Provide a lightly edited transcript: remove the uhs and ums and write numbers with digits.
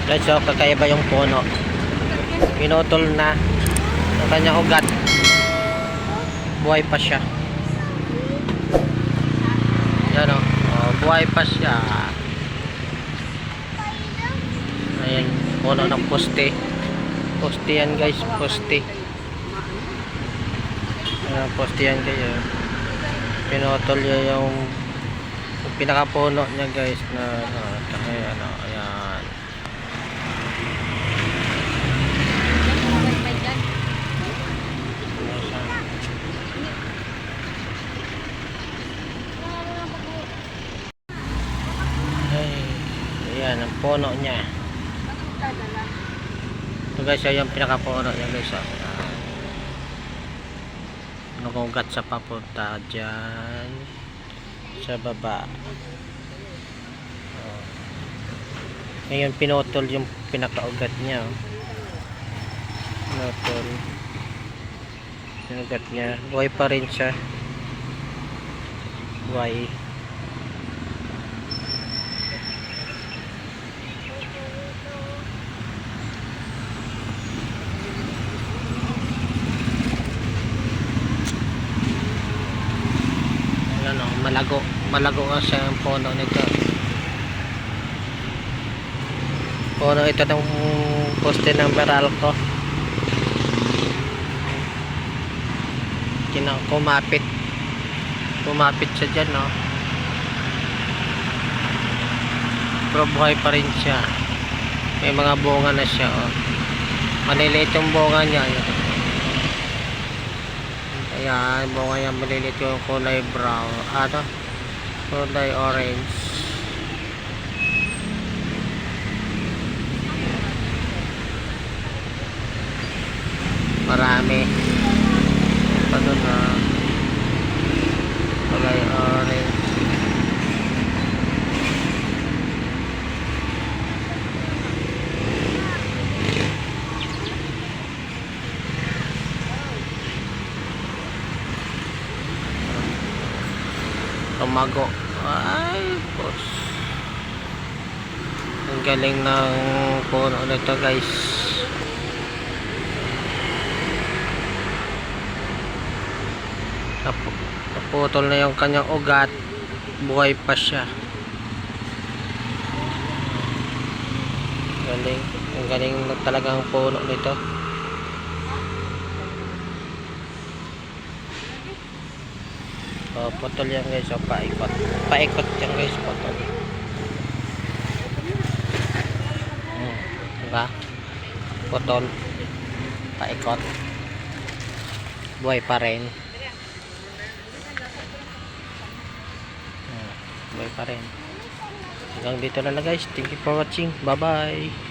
Guys, so kakaiba yung puno. Pinutol na ang kanyang ugat. Buhay pa siya. Yan o. Oh, buhay pa siya. Ayan, puno ng poste. Poste yan guys, poste. Ayan, poste yan kayo. Pinutol niya yung pinakapuno niya guys na ayan, ayan. Ayan ang puno niya. Ito guys, yung pinakapuno niya guys. Nakugat sa papunta dyan sa baba. Ngayon pinutol yung pinakaugat niya. Pinutol yung ugat niya. Buhay pa rin siya. Buhay. Malago kasi ang puno nito. Puno ito ng poste ng Meralco. Kumapit siya dyan, no? Pero buhay pa rin siya. May mga bunga na siya, oh. Maliliit yung bunga niya. Ayan, bunga niya maliliit yung kulay brown. Kulay orange. Marami. Ano na? Kulay orange. Tumago. Ay, boss. Ang galing ng puno nito, guys. Naputol na yung kanyang ugat. Buhay pa siya. Galing. Ang galing na talagang puno nito. Putol yan guys, so paikot yan guys, putol. Diba? Putol, paikot, buhay pa rin. Buhay pa rin. Hanggang dito na lang guys, thank you for watching, bye bye.